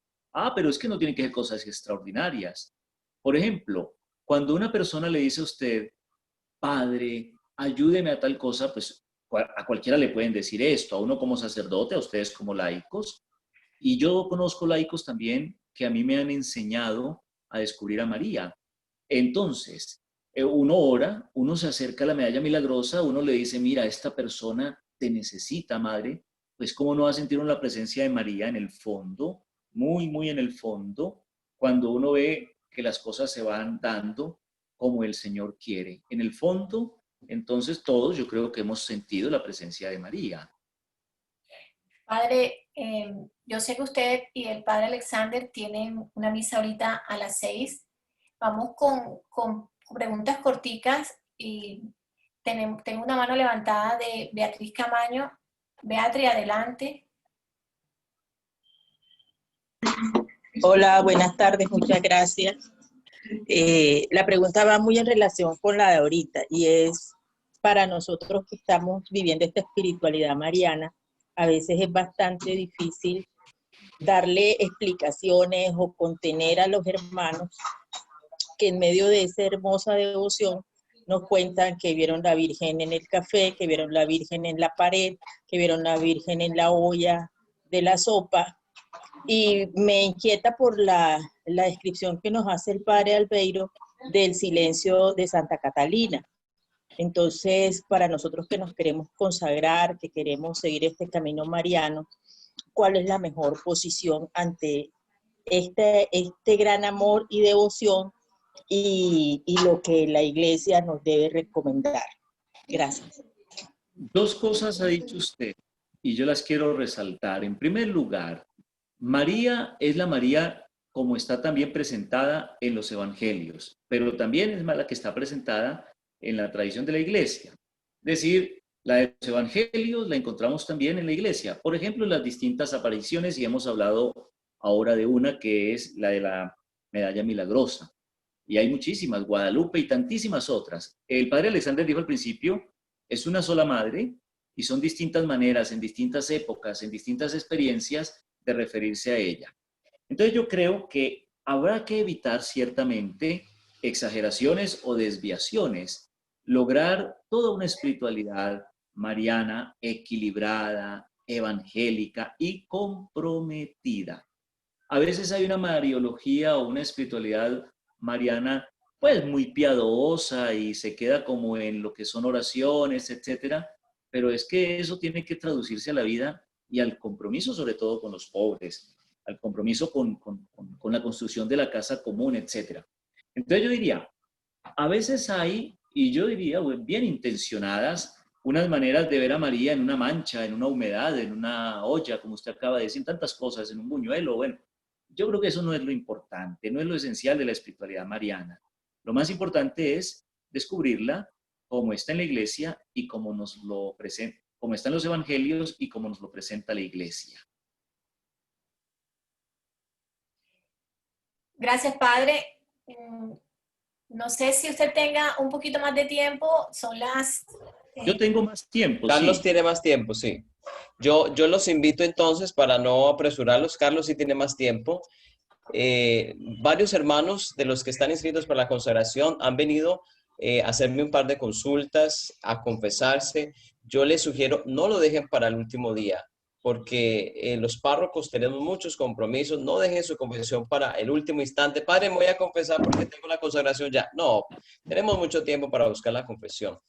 Pero es que no tienen que ser cosas extraordinarias. Por ejemplo, cuando una persona le dice a usted, Padre, ayúdeme a tal cosa, pues a cualquiera le pueden decir esto, a uno como sacerdote, a ustedes como laicos. Y yo conozco laicos también que a mí me han enseñado a descubrir a María. Entonces, uno ora, uno se acerca a la medalla milagrosa, uno le dice, mira, esta persona te necesita, madre, pues cómo no va a sentir uno la presencia de María en el fondo, muy, muy en el fondo, cuando uno ve que las cosas se van dando como el Señor quiere. En el fondo, entonces todos yo creo que hemos sentido la presencia de María. Padre, yo sé que usted y el Padre Alexander tienen una misa ahorita a las 6. Vamos con preguntas corticas y tengo una mano levantada de Beatriz Camaño. Beatriz, adelante. Hola, buenas tardes, muchas gracias. La pregunta va muy en relación con la de ahorita y es para nosotros que estamos viviendo esta espiritualidad mariana, a veces es bastante difícil darle explicaciones o contener a los hermanos que en medio de esa hermosa devoción nos cuentan que vieron la Virgen en el café, que vieron la Virgen en la pared, que vieron la Virgen en la olla de la sopa. Y me inquieta por la descripción que nos hace el padre Albeiro del silencio de Santa Catalina. Entonces, para nosotros que nos queremos consagrar, que queremos seguir este camino mariano, ¿cuál es la mejor posición ante este gran amor y devoción y lo que la iglesia nos debe recomendar? Gracias. Dos cosas ha dicho usted y yo las quiero resaltar. En primer lugar, María es la María como está también presentada en los evangelios, pero también es la que está presentada en la tradición de la iglesia. Es decir, la de los evangelios la encontramos también en la iglesia. Por ejemplo, en las distintas apariciones, y hemos hablado ahora de una que es la de la medalla milagrosa. Y hay muchísimas, Guadalupe y tantísimas otras. El padre Alexander dijo al principio, es una sola madre y son distintas maneras, en distintas épocas, en distintas experiencias de referirse a ella. Entonces yo creo que habrá que evitar ciertamente exageraciones o desviaciones, lograr toda una espiritualidad mariana, equilibrada, evangélica y comprometida. A veces hay una mariología o una espiritualidad mariana pues muy piadosa y se queda como en lo que son oraciones, etcétera, pero es que eso tiene que traducirse a la vida y al compromiso sobre todo con los pobres, al compromiso con la construcción de la casa común, etcétera. Entonces yo diría, a veces hay, y yo diría bien intencionadas, unas maneras de ver a María en una mancha, en una humedad, en una olla, como usted acaba de decir, tantas cosas, en un buñuelo, bueno. Yo creo que eso no es lo importante, no es lo esencial de la espiritualidad mariana. Lo más importante es descubrirla como está en la iglesia y como nos lo presenta, como está en los evangelios y como nos lo presenta la iglesia. Gracias, padre. No sé si usted tenga un poquito más de tiempo. Son las... Yo tengo más tiempo, Carlos sí. tiene más tiempo, sí. Yo los invito entonces para no apresurarlos. Carlos sí tiene más tiempo. Varios hermanos de los que están inscritos para la consagración han venido a hacerme un par de consultas, a confesarse. Yo les sugiero, no lo dejen para el último día, porque los párrocos tenemos muchos compromisos. No dejen su confesión para el último instante. Padre, me voy a confesar porque tengo la consagración ya. No, tenemos mucho tiempo para buscar la confesión.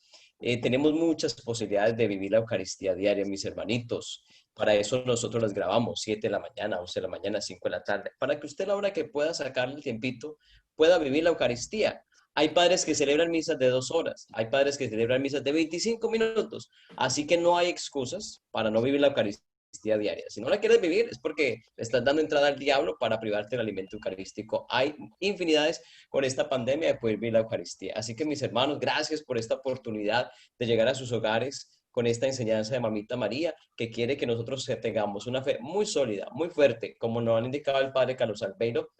Tenemos muchas posibilidades de vivir la Eucaristía diaria, mis hermanitos. Para eso nosotros las grabamos 7 de la mañana, 11 de la mañana, 5 de la tarde, para que usted a la hora que pueda sacarle el tiempito pueda vivir la Eucaristía. Hay padres que celebran misas de 2 horas, hay padres que celebran misas de 25 minutos, así que no hay excusas para no vivir la Eucaristía diaria. Si no la quieres vivir es porque le estás dando entrada al diablo para privarte del alimento eucarístico. Hay infinidades con esta pandemia de poder vivir la Eucaristía. Así que mis hermanos, gracias por esta oportunidad de llegar a sus hogares con esta enseñanza de Mamita María, que quiere que nosotros tengamos una fe muy sólida, muy fuerte, como nos han indicado el Padre Carlos Albeiro,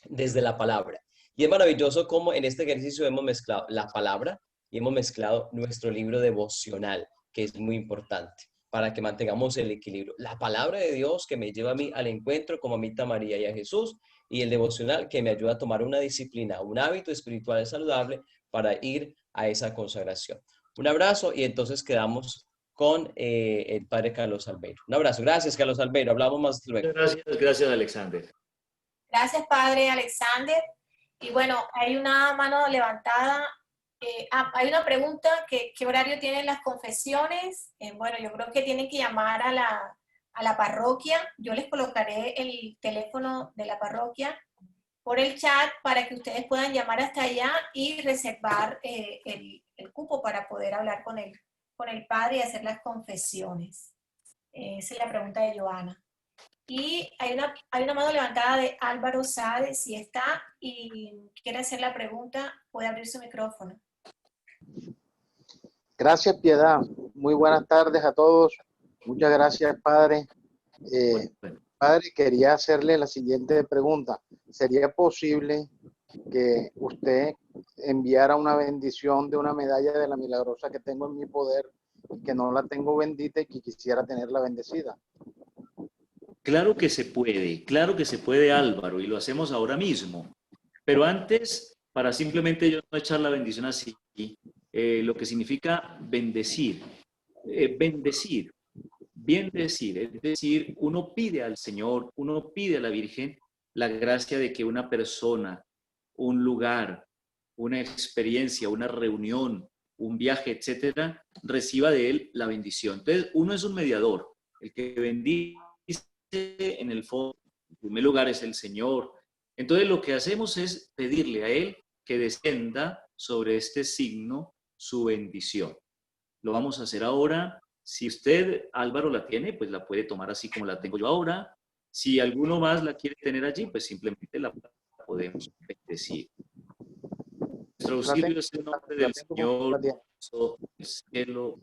desde la palabra. Y es maravilloso cómo en este ejercicio hemos mezclado la palabra y hemos mezclado nuestro libro devocional, que es muy importante para que mantengamos el equilibrio. La palabra de Dios que me lleva a mí al encuentro con Mamita María y a Jesús, y el devocional que me ayuda a tomar una disciplina, un hábito espiritual saludable para ir a esa consagración. Un abrazo y entonces quedamos con el Padre Carlos Albeiro. Un abrazo. Gracias, Carlos Albeiro. Hablamos más luego. Gracias, Alexander. Gracias, Padre Alexander. Y bueno, hay una mano levantada. Hay una pregunta, ¿qué horario tienen las confesiones? Bueno, yo creo que tienen que llamar a la parroquia. Yo les colocaré el teléfono de la parroquia por el chat para que ustedes puedan llamar hasta allá y reservar el cupo para poder hablar con el padre y hacer las confesiones. Esa es la pregunta de Joana. Y hay una mano levantada de Álvaro Sade, si está y quiere hacer la pregunta, puede abrir su micrófono. Gracias, Piedad. Muy buenas tardes a todos. Muchas gracias, Padre. Padre, quería hacerle la siguiente pregunta. ¿Sería posible que usted enviara una bendición de una medalla de la Milagrosa que tengo en mi poder y que no la tengo bendita y que quisiera tenerla bendecida? Claro que se puede, Álvaro, y lo hacemos ahora mismo. Pero antes, para simplemente yo no echar la bendición así, lo que significa bendecir, bendecir, es decir, uno pide al Señor, uno pide a la Virgen la gracia de que una persona, un lugar, una experiencia, una reunión, un viaje, etcétera, reciba de él la bendición. Entonces, uno es un mediador, el que bendice en el fondo, en primer lugar es el Señor. Entonces lo que hacemos es pedirle a Él que descienda sobre este signo su bendición. Lo vamos a hacer ahora. Si usted, Álvaro, la tiene, pues la puede tomar así como la tengo yo ahora. Si alguno más la quiere tener allí, pues simplemente la podemos bendecir. Nuestro auxilio es el nombre del Señor, el cielo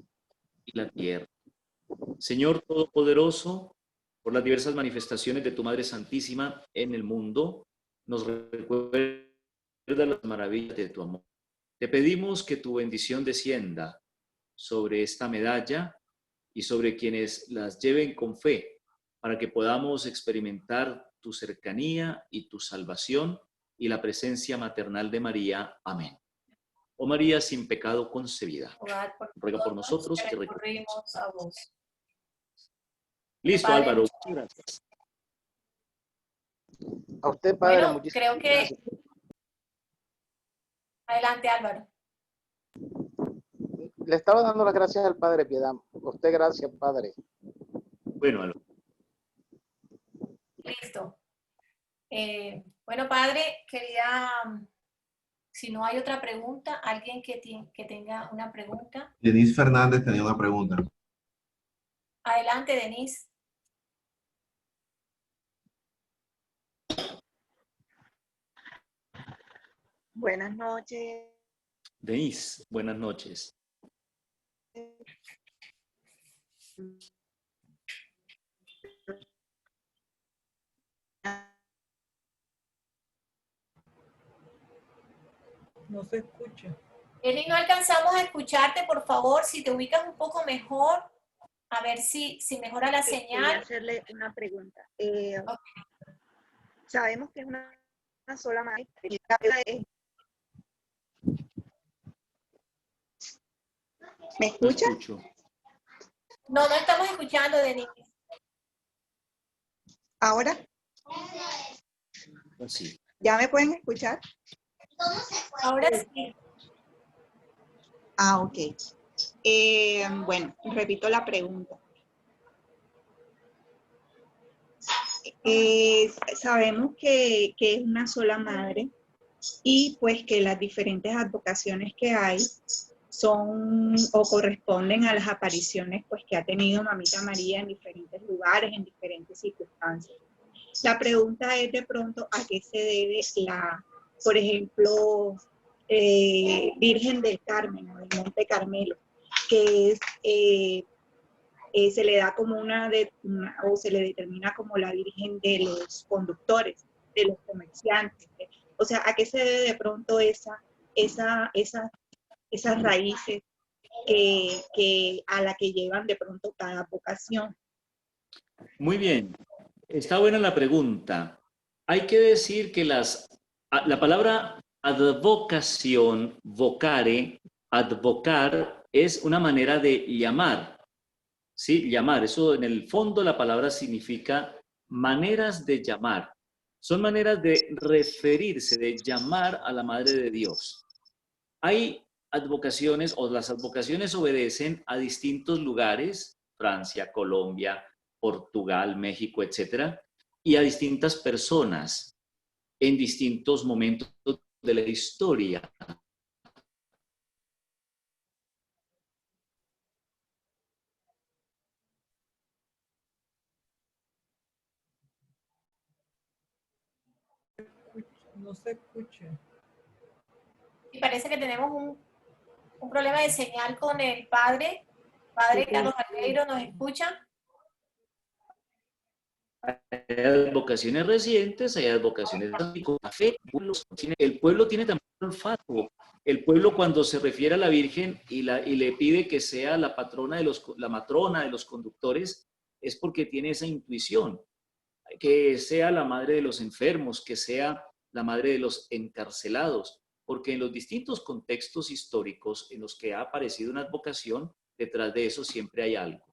y la tierra. Señor Todopoderoso, por las diversas manifestaciones de tu Madre Santísima en el mundo, nos recuerda las maravillas de tu amor. Te pedimos que tu bendición descienda sobre esta medalla y sobre quienes las lleven con fe, para que podamos experimentar tu cercanía y tu salvación y la presencia maternal de María. Amén. Oh María, sin pecado concebida, ruega por nosotros que recurrimos a vos. Listo, Padre, Álvaro. Gracias. A usted, Padre, bueno, muchísimas creo que... gracias. Adelante, Álvaro. Le estaba dando las gracias al Padre, Piedad. A usted, gracias, Padre. Bueno, Álvaro. Listo. Bueno, Padre, quería... Si no hay otra pregunta, alguien que tenga una pregunta. Denise Fernández tenía una pregunta. Adelante, Denise. Buenas noches. Denise, buenas noches. No se escucha. Denise, no alcanzamos a escucharte, por favor, si te ubicas un poco mejor, a ver si mejora la Quería señal. hacerle una pregunta. Okay. Sabemos que es una sola madre. ¿Me escucha? No estamos escuchando, Denise. ¿Ahora? Sí. ¿Ya me pueden escuchar? Ahora sí. Ah, ok. Bueno, repito la pregunta. Sabemos que es una sola madre y pues que las diferentes advocaciones que hay son o corresponden a las apariciones pues que ha tenido Mamita María en diferentes lugares, en diferentes circunstancias. La pregunta es de pronto a qué se debe por ejemplo, Virgen del Carmen o del Monte Carmelo, que es, se le da como o se le determina como la Virgen de los conductores, de los comerciantes. O sea, ¿a qué se debe de pronto esas raíces a la que llevan de pronto cada vocación? Muy bien, está buena la pregunta. Hay que decir que la palabra advocación, vocare, advocar, es una manera de llamar, ¿sí? Llamar, eso en el fondo la palabra significa maneras de llamar. Son maneras de referirse, de llamar a la Madre de Dios. Hay advocaciones, o las advocaciones obedecen a distintos lugares, Francia, Colombia, Portugal, México, etcétera, y a distintas personas en distintos momentos de la historia. No se escucha. Y parece que tenemos un problema de señal con el padre. Padre Carlos Albeiro, ¿nos escucha? Hay advocaciones recientes, hay advocaciones de café. El pueblo tiene también un olfato. El pueblo, cuando se refiere a la Virgen y le pide que sea la patrona la matrona de los conductores, es porque tiene esa intuición. Que sea la madre de los enfermos, que sea la madre de los encarcelados, porque en los distintos contextos históricos en los que ha aparecido una advocación, detrás de eso siempre hay algo.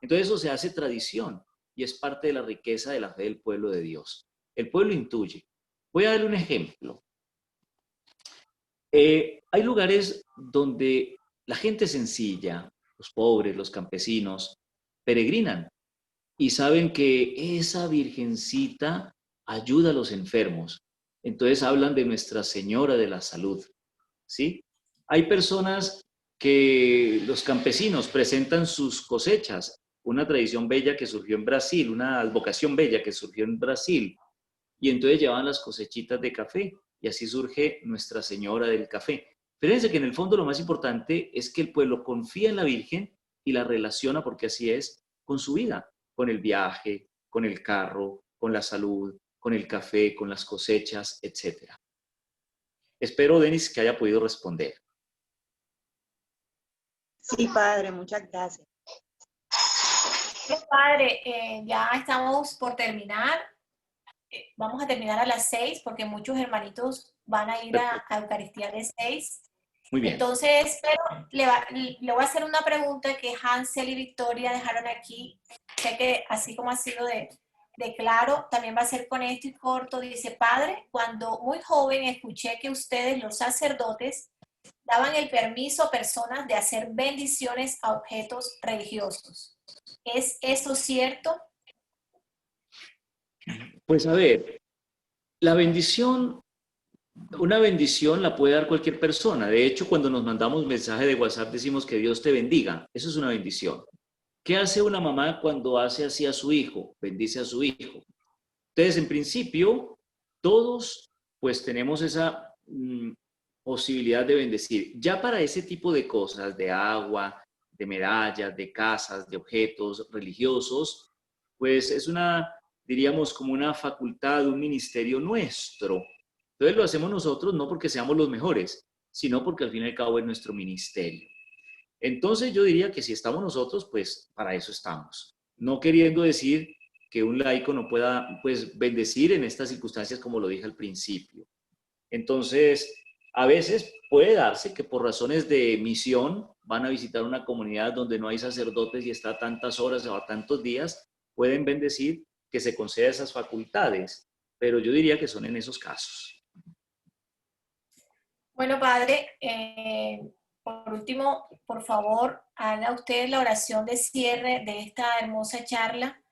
Entonces eso se hace tradición y es parte de la riqueza de la fe del pueblo de Dios. El pueblo intuye. Voy a darle un ejemplo. Hay lugares donde la gente sencilla, los pobres, los campesinos, peregrinan y saben que esa virgencita ayuda a los enfermos. Entonces hablan de Nuestra Señora de la Salud, ¿sí? Hay personas que los campesinos presentan sus cosechas, una tradición bella que surgió en Brasil, una advocación bella que surgió en Brasil, y entonces llevan las cosechitas de café, y así surge Nuestra Señora del Café. Fíjense que en el fondo lo más importante es que el pueblo confía en la Virgen y la relaciona, porque así es, con su vida, con el viaje, con el carro, con la salud, con el café, con las cosechas, etc. Espero, Denis, que haya podido responder. Sí, padre, muchas gracias. Padre, ya estamos por terminar. Vamos a terminar a las 6 porque muchos hermanitos van a ir a Eucaristía de 6. Muy bien. Entonces, pero le voy a hacer una pregunta que Hansel y Victoria dejaron aquí. Sé que así como ha sido de claro, también va a ser con esto y corto. Dice, padre, cuando muy joven escuché que ustedes, los sacerdotes, daban el permiso a personas de hacer bendiciones a objetos religiosos. ¿Es eso cierto? Pues a ver, la bendición, una bendición la puede dar cualquier persona. De hecho, cuando nos mandamos mensaje de WhatsApp decimos que Dios te bendiga. Eso es una bendición. ¿Qué hace una mamá cuando hace así a su hijo? Bendice a su hijo. Entonces, en principio, todos pues tenemos esa posibilidad de bendecir. Ya para ese tipo de cosas, de agua, de medallas, de casas, de objetos religiosos, pues es diríamos, como una facultad, un ministerio nuestro. Entonces lo hacemos nosotros no porque seamos los mejores, sino porque al fin y al cabo es nuestro ministerio. Entonces yo diría que si estamos nosotros, pues para eso estamos. No queriendo decir que un laico no pueda, pues, bendecir en estas circunstancias como lo dije al principio. Entonces, a veces puede darse que por razones de misión van a visitar una comunidad donde no hay sacerdotes y está tantas horas o a tantos días, pueden bendecir, que se conceda esas facultades, pero yo diría que son en esos casos. Bueno, padre, por último, por favor, haga usted la oración de cierre de esta hermosa charla,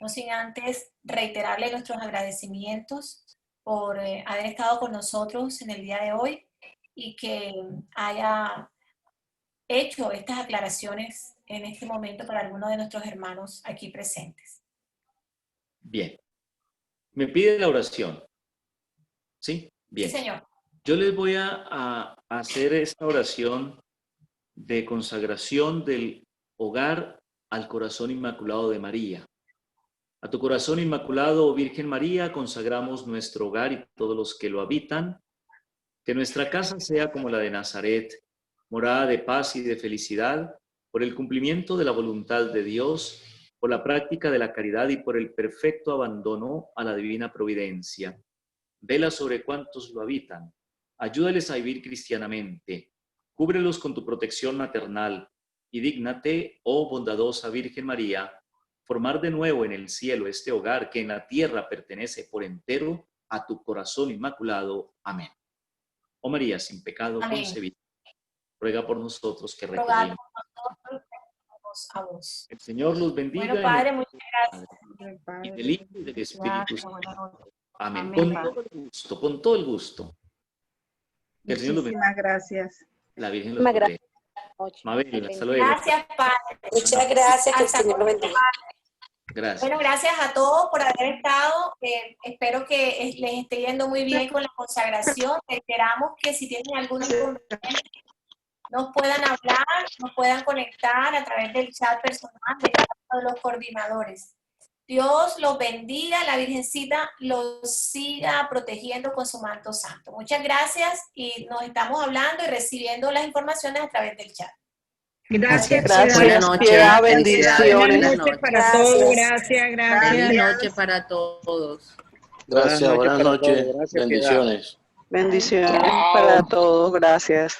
no sin antes reiterarle nuestros agradecimientos por haber estado con nosotros en el día de hoy y que haya hecho estas aclaraciones en este momento para algunos de nuestros hermanos aquí presentes. Bien. Me pide la oración. ¿Sí? Bien. Sí, señor. Yo les voy a hacer esta oración de consagración del hogar al corazón inmaculado de María. A tu corazón inmaculado, Virgen María, consagramos nuestro hogar y todos los que lo habitan. Que nuestra casa sea como la de Nazaret, morada de paz y de felicidad, por el cumplimiento de la voluntad de Dios, por la práctica de la caridad y por el perfecto abandono a la divina providencia. Vela sobre cuantos lo habitan. Ayúdales a vivir cristianamente. Cúbrelos con tu protección maternal y dígnate, oh bondadosa Virgen María, formar de nuevo en el cielo este hogar que en la tierra pertenece por entero a tu corazón inmaculado. Amén. Oh María, sin pecado concebida, ruega por nosotros que requerimos. A vos. El Señor los bendiga. Bueno, Padre, muchas gracias. Y del Hijo y del Espíritu Santo. Amén. Amén. Con todo el gusto. Que el Señor los bendiga. Muchísimas gracias. La Virgen los bendiga. Mabel, hasta luego. Gracias, Padre. Muchas gracias, que el Señor lo bendiga. Gracias. Bueno, gracias a todos por haber estado. Espero que les esté yendo muy bien con la consagración. Esperamos que si tienen algún inconveniente nos puedan hablar, nos puedan conectar a través del chat personal de cada uno de los coordinadores. Dios los bendiga, la Virgencita los siga protegiendo con su manto santo. Muchas gracias y nos estamos hablando y recibiendo las informaciones a través del chat. Gracias. Buenas noches. Bendiciones. Buenas noches para todos. Gracias. Buenas noches para todos. Gracias, buenas noches. Bendiciones. Bendiciones para todos, gracias.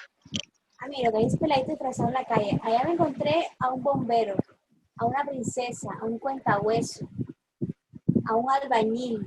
Mira, que dice peladito disfrazado en la calle. Allá me encontré a un bombero, a una princesa, a un cuentahueso, a un albañil,